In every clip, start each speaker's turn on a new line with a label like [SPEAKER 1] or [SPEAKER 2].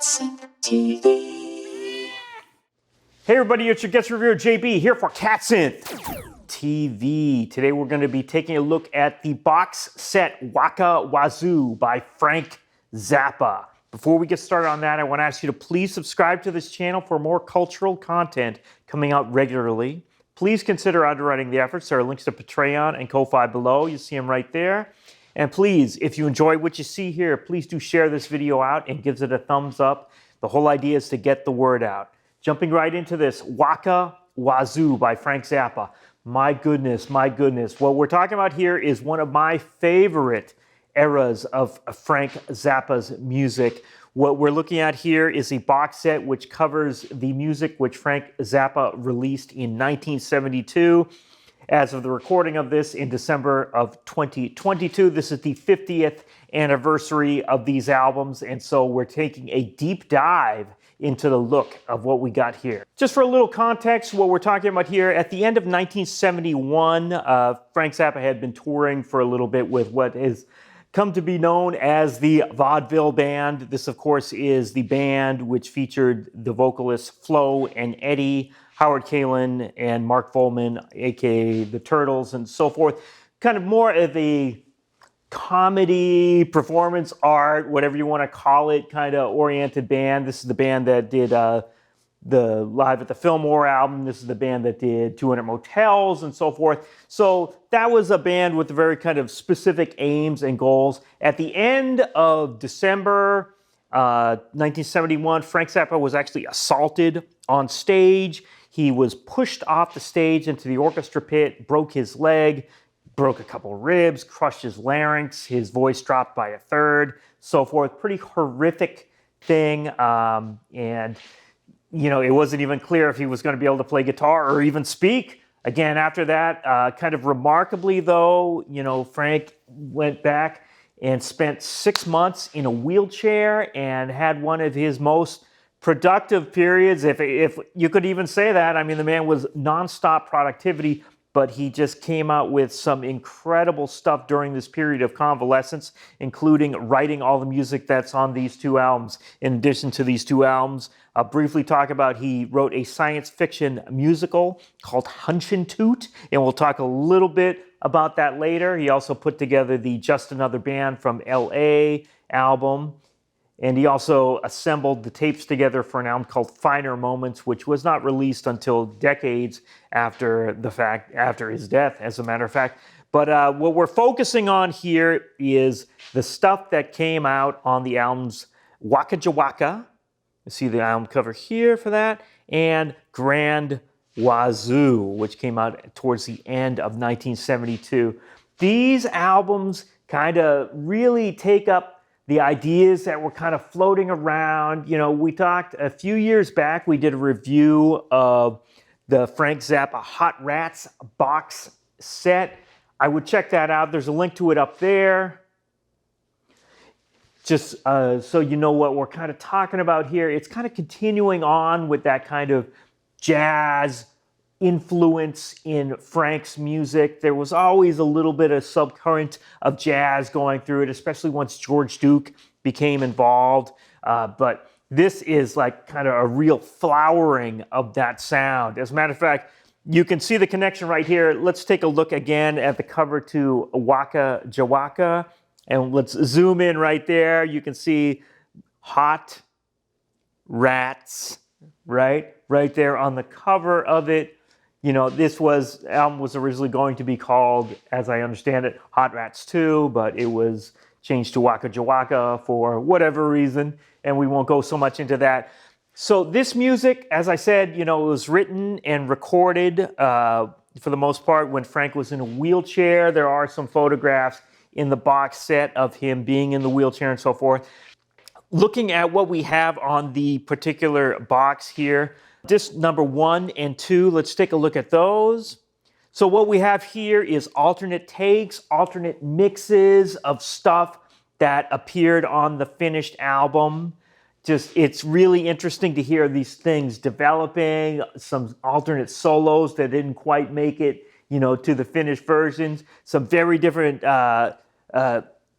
[SPEAKER 1] Cats and TV.
[SPEAKER 2] Hey everybody, it's your guest reviewer JB here for Cats and TV. Today we're going to be taking a look at the box set Waka Wazoo by Frank Zappa. Before we get started on that, I want to ask you to please subscribe to this channel for more cultural content coming out regularly. Please consider underwriting the efforts. There are links to Patreon and Ko-Fi below. You see them right there. And please, if you enjoy what you see here, please do share this video out and give it a thumbs up. The whole idea is to get the word out. Jumping right into this, Waka Wazoo by Frank Zappa. My goodness, my goodness. What we're talking about here is one of my favorite eras of Frank Zappa's music. What we're looking at here is a box set which covers the music which Frank Zappa released in 1972. As of the recording of this in December of 2022, this is the 50th anniversary of these albums, and so we're taking a deep dive into the look of what we got here. Just for a little context, what we're talking about here, at the end of 1971, Frank Zappa had been touring for a little bit with what is come to be known as the Vaudeville Band. This, of course, is the band which featured the vocalists Flo and Eddie, Howard Kalin, and Mark Volman, aka the Turtles, and so forth. Kind of more of a comedy, performance art, whatever you want to call it, kind of oriented band. This is the band that did the Live at the Fillmore album. This is the band that did 200 Motels and so forth. So that was a band with very kind of specific aims and goals. At the end of December 1971, Frank Zappa was actually assaulted on stage. He was pushed off the stage into the orchestra pit, broke his leg, broke a couple ribs, crushed his larynx, his voice dropped by a third, so forth. Pretty horrific thing. And, you know, it wasn't even clear if he was going to be able to play guitar or even speak. Again, after that, kind of remarkably, though, you know, Frank went back and spent 6 months in a wheelchair and had one of his most productive periods, if you could even say that. I mean, the man was nonstop productivity, but he just came out with some incredible stuff during this period of convalescence, including writing all the music that's on these two albums. In addition to these two albums, I'll briefly talk about he wrote a science fiction musical called Hunchin' Toot, and we'll talk a little bit about that later. He also put together the Just Another Band from LA album. And he also assembled the tapes together for an album called Finer Moments, which was not released until decades after his death, as a matter of fact. But what we're focusing on here is the stuff that came out on the albums Waka Jawaka. You see the album cover here for that, and Grand Wazoo, which came out towards the end of 1972. These albums kind of really take up the ideas that were kind of floating around. You know, we talked a few years back, we did a review of the Frank Zappa Hot Rats box set. I would check that out. There's a link to it up there. Just so you know what we're kind of talking about here. It's kind of continuing on with that kind of jazz influence in Frank's music. There was always a little bit of subcurrent of jazz going through it, especially once George Duke became involved. But this is like kind of a real flowering of that sound. As a matter of fact, you can see the connection right here. Let's take a look again at the cover to Waka Jawaka, and let's zoom in right there. You can see Hot Rats, right there on the cover of it. You know, this album was originally going to be called, as I understand it, Hot Rats 2, but it was changed to Waka Jawaka for whatever reason, and we won't go so much into that. So this music, as I said, you know, it was written and recorded for the most part when Frank was in a wheelchair. There are some photographs in the box set of him being in the wheelchair and so forth. Looking at what we have on the particular box here, disc number 1 and 2, let's take a look at those. So what we have here is alternate takes, alternate mixes of stuff that appeared on the finished album. It's really interesting to hear these things developing, some alternate solos that didn't quite make it, you know, to the finished versions, some very different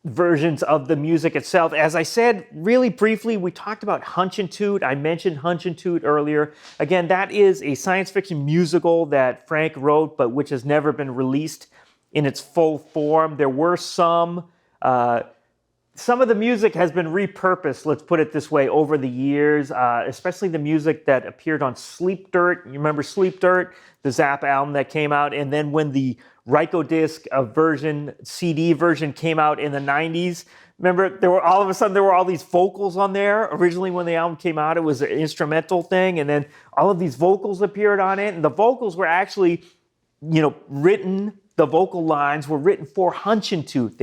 [SPEAKER 2] versions of the music itself. As I said, really briefly, we talked about Hunch and Toot. I mentioned Hunch and Toot earlier. Again, that is a science fiction musical that Frank wrote, but which has never been released in its full form. There were some of the music has been repurposed, let's put it this way, over the years, especially the music that appeared on Sleep Dirt. You remember Sleep Dirt, the Zappa album that came out? And then when the Rykodisc CD version came out in the 90s, remember, there were all these vocals on there. Originally, when the album came out, it was an instrumental thing, and then all of these vocals appeared on it, and the vocals were actually, written, the vocal lines were written for Hunch and Toot.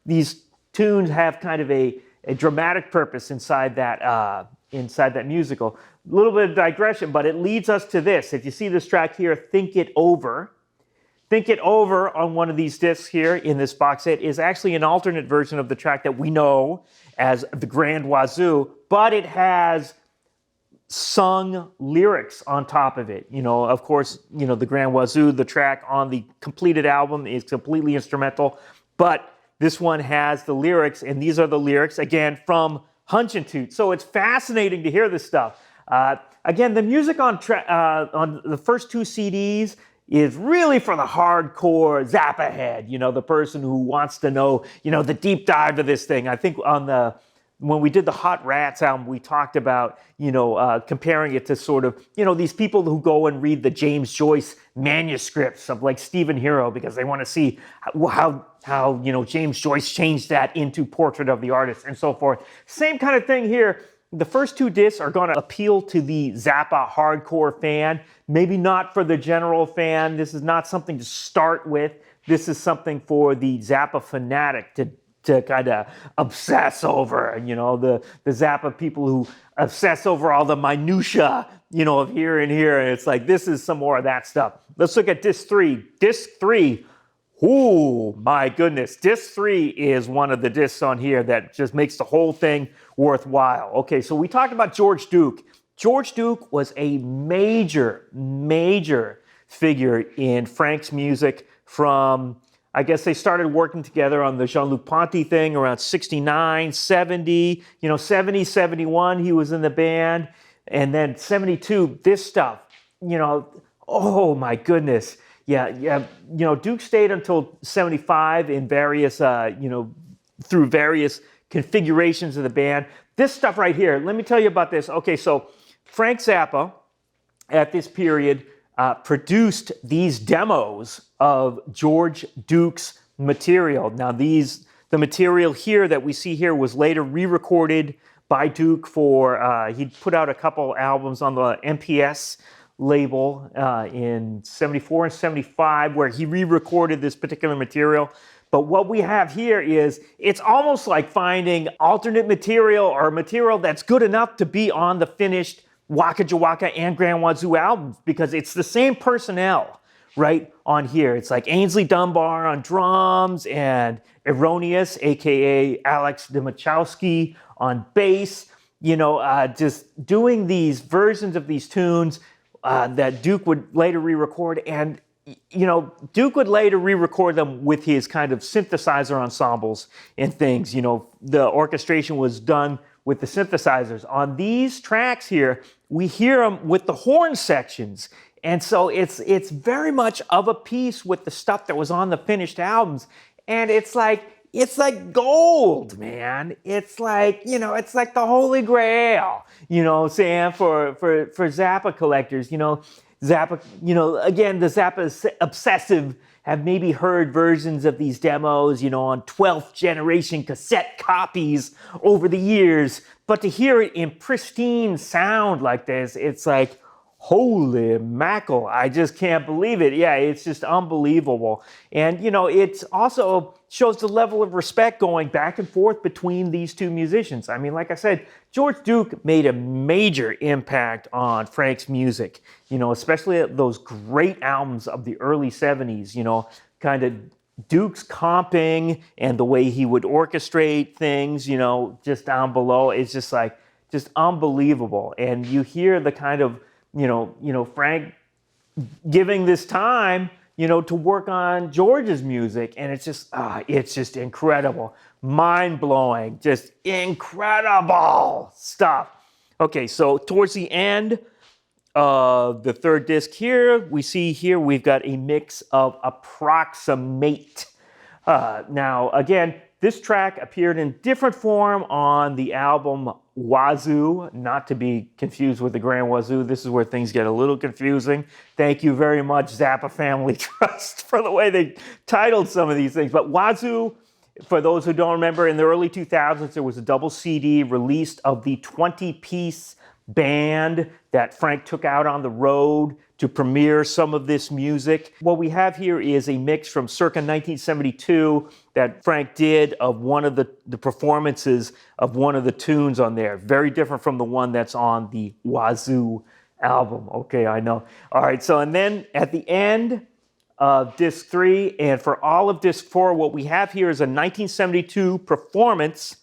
[SPEAKER 2] These tunes have kind of a dramatic purpose inside that musical. A little bit of digression, but it leads us to this. If you see this track here, Think It Over. Think It Over on one of these discs here in this box set is actually an alternate version of the track that we know as the Grand Wazoo, but it has sung lyrics on top of it. Of course, the Grand Wazoo, the track on the completed album is completely instrumental, but this one has the lyrics, and these are the lyrics, again, from Hunch and Toot. So it's fascinating to hear this stuff. Again, the music on the first two CDs is really for the hardcore Zappa head, the person who wants to know, the deep dive of this thing. I think when we did the Hot Rats album, we talked about, comparing it to sort of, these people who go and read the James Joyce manuscripts of like Stephen Hero because they want to see how James Joyce changed that into Portrait of the Artist and so forth. Same kind of thing here. The first two discs are going to appeal to the Zappa hardcore fan, maybe not for the general fan. This is not something to start with. This is something for the Zappa fanatic to kind of obsess over, the Zappa people who obsess over all the minutia, of here and here. And it's like, this is some more of that stuff. Let's look at disc 3. Disc 3, oh my goodness. Disc 3 is one of the discs on here that just makes the whole thing worthwhile. Okay, so we talked about George Duke. George Duke was a major figure in Frank's music from, I guess they started working together on the Jean-Luc Ponty thing around 69, 70, 70, 71, he was in the band. And then 72, this stuff, oh my goodness. Yeah. Duke stayed until 75 in various, through various configurations of the band. This stuff right here, let me tell you about this. Okay, so Frank Zappa, at this period, produced these demos of George Duke's material. Now, the material here that we see here was later re-recorded by Duke for, he put out a couple albums on the MPS label in 74 and 75 where he re-recorded this particular material. But what we have here is, it's almost like finding alternate material or material that's good enough to be on the finished Waka, Jawaka, and Grand Wazoo albums, because it's the same personnel right on here. It's like Ainsley Dunbar on drums and Erroneous, aka Alex Dimachowski, on bass. Just doing these versions of these tunes that Duke would later re-record, and Duke would later re-record them with his kind of synthesizer ensembles and things. The orchestration was done with the synthesizers. On these tracks here, we hear them with the horn sections. And so it's very much of a piece with the stuff that was on the finished albums. And it's like gold, man. It's like, it's like the Holy Grail, saying for Zappa collectors, Zappa, again, the Zappa obsessive have maybe heard versions of these demos, on 12th generation cassette copies over the years. But to hear it in pristine sound like this, it's like, holy mackerel, I just can't believe it. Yeah, it's just unbelievable. And, it also shows the level of respect going back and forth between these two musicians. I mean, like I said, George Duke made a major impact on Frank's music, especially those great albums of the early 70s, kind of Duke's comping and the way he would orchestrate things, just down below. It's just unbelievable. And you hear the kind of, Frank giving this time to work on George's music. And it's just incredible, mind-blowing, just incredible stuff. Okay, so towards the end of the third disc here, we've got a mix of Approximate. Now, again, this track appeared in different form on the album Wazoo, not to be confused with the Grand Wazoo. This is where things get a little confusing. Thank you very much, Zappa Family Trust, for the way they titled some of these things. But Wazoo, for those who don't remember, in the early 2000s, there was a double CD released of the 20-piece band that Frank took out on the road to premiere some of this music. What we have here is a mix from circa 1972 that Frank did of one of the performances of one of the tunes on there. Very different from the one that's on the Wazoo album. Okay, I know. All right, so and then at the end of disc 3 and for all of disc 4, what we have here is a 1972 performance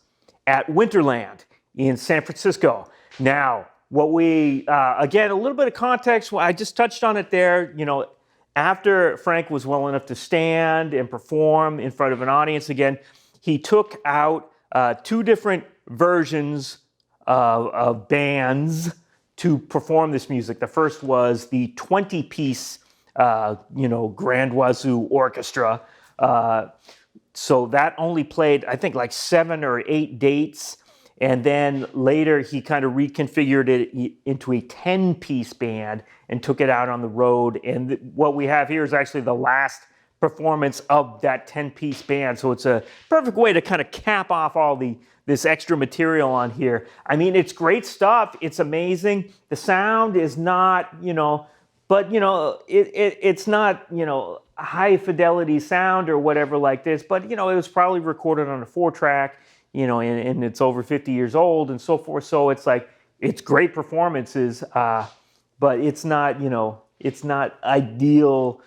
[SPEAKER 2] at Winterland in San Francisco. Now, what we, again, a little bit of context, I just touched on it there, after Frank was well enough to stand and perform in front of an audience again, he took out 2 different versions of bands to perform this music. The first was the 20-piece, Grand Wazoo Orchestra. So that only played, I think, like 7 or 8 dates. And then later he kind of reconfigured it into a 10-piece band and took it out on the road. And what we have here is actually the last performance of that 10-piece band. So it's a perfect way to kind of cap off all this extra material on here. I mean, it's great stuff. It's amazing. The sound is not, but it's not, high fidelity sound or whatever like this. But, it was probably recorded on a 4-track. And it's over 50 years old and so forth. So it's like, it's great performances, but it's not, it's not ideal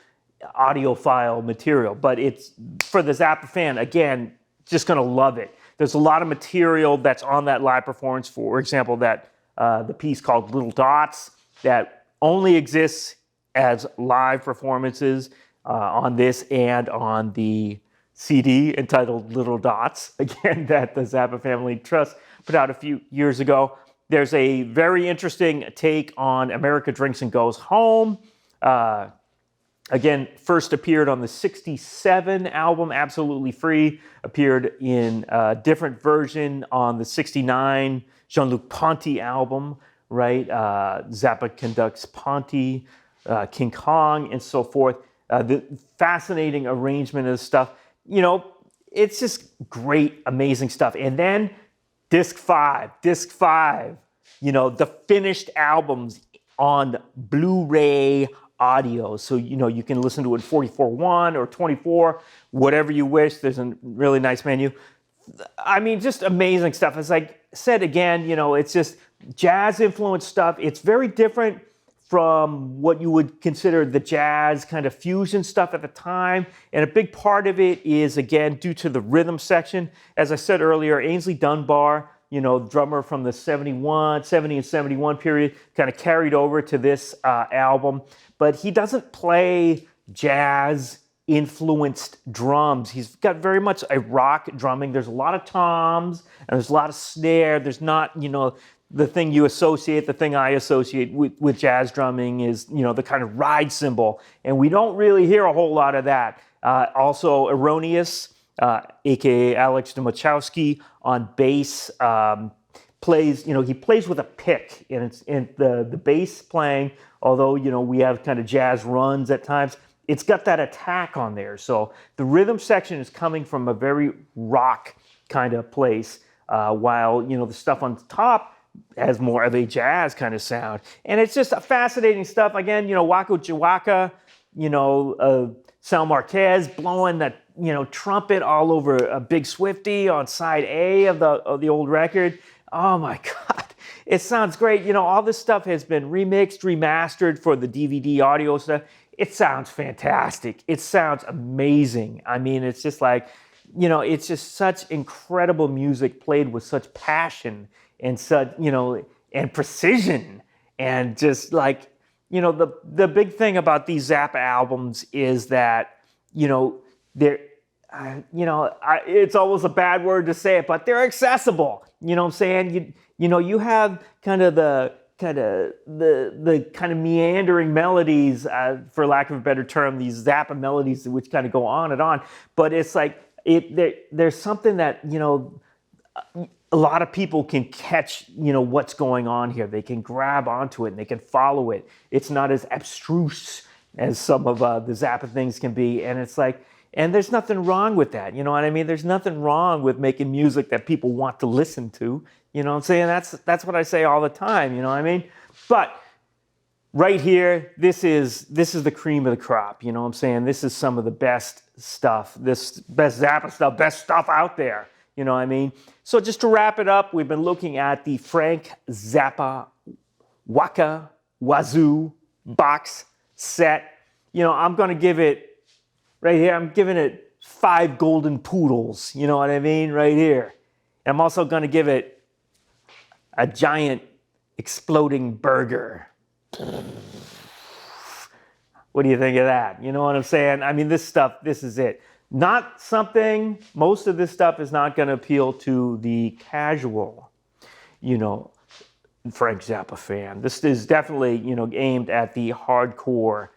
[SPEAKER 2] audiophile material. But it's, for the Zappa fan, again, just gonna love it. There's a lot of material that's on that live performance, for example, that the piece called Little Dots that only exists as live performances on this and on the CD entitled Little Dots, again, that the Zappa Family Trust put out a few years ago. There's a very interesting take on America Drinks and Goes Home. Again, first appeared on the 1967 album, Absolutely Free, appeared in a different version on the 1969 Jean-Luc Ponty album, right? Zappa conducts Ponty, King Kong, and so forth. The fascinating arrangement of stuff. It's just great, amazing stuff. And then disc 5, the finished albums on Blu-ray audio. So, you can listen to it 44:1 or 24, whatever you wish. There's a really nice menu. I mean, just amazing stuff. As I said again, it's just jazz-influenced stuff. It's very different from what you would consider the jazz kind of fusion stuff at the time. And a big part of it is, again, due to the rhythm section. As I said earlier, Ainsley Dunbar, drummer from the 70 and 71 period, kind of carried over to this album. But he doesn't play jazz-influenced drums. He's got very much a rock drumming. There's a lot of toms, and there's a lot of snare. There's not, the thing I associate with jazz drumming is, the kind of ride cymbal. And we don't really hear a whole lot of that. Also, Erroneous, aka Alex Domachowski on bass, plays, he plays with a pick. And the bass playing, although, we have kind of jazz runs at times, it's got that attack on there. So the rhythm section is coming from a very rock kind of place, while, the stuff on top has more of a jazz kind of sound. And it's just fascinating stuff. Again, Waka Jawaka, Sal Marquez blowing that, trumpet all over a Big Swifty on side A of the old record. Oh my God, it sounds great. All this stuff has been remixed, remastered for the DVD audio stuff. It sounds fantastic. It sounds amazing. I mean, it's just like, it's just such incredible music played with such passion and such, and precision, and just like, the big thing about these Zappa albums is that, they're, it's almost a bad word to say it, but they're accessible. You know what I'm saying? You have kind of the meandering melodies, for lack of a better term, these Zappa melodies which kind of go on and on. But it's like there's something that a lot of people can catch, what's going on here. They can grab onto it and they can follow it. It's not as abstruse as some of the Zappa things can be, and it's like. And there's nothing wrong with that, you know what I mean? There's nothing wrong with making music that people want to listen to, you know what I'm saying? That's what I say all the time, you know what I mean? But right here, this is the cream of the crop, you know what I'm saying? This is some of the best stuff, best Zappa stuff, best stuff out there, you know what I mean? So just to wrap it up, we've been looking at the Frank Zappa Waka Wazoo box set. I'm going to give it, right here, I'm giving it 5 golden poodles, you know what I mean, right here. And I'm also going to give it a giant exploding burger. What do you think of that? You know what I'm saying? I mean, this is it. Most of this stuff is not going to appeal to the casual, Frank Zappa fan. This is definitely, aimed at the hardcore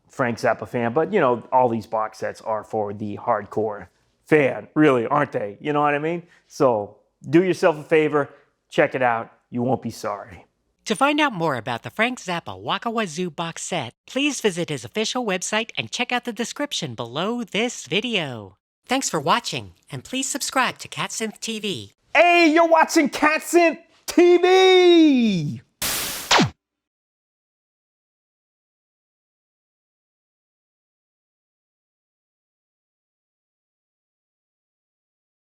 [SPEAKER 2] Frank Zappa fan, but all these box sets are for the hardcore fan, really, aren't they? You know what I mean? So do yourself a favor, check it out. You won't be sorry.
[SPEAKER 3] To find out more about the Frank Zappa Waka Wazoo box set, please visit his official website and check out the description below this video. Thanks for watching, and please subscribe to CatSynth TV.
[SPEAKER 2] Hey, you're watching CatSynth TV!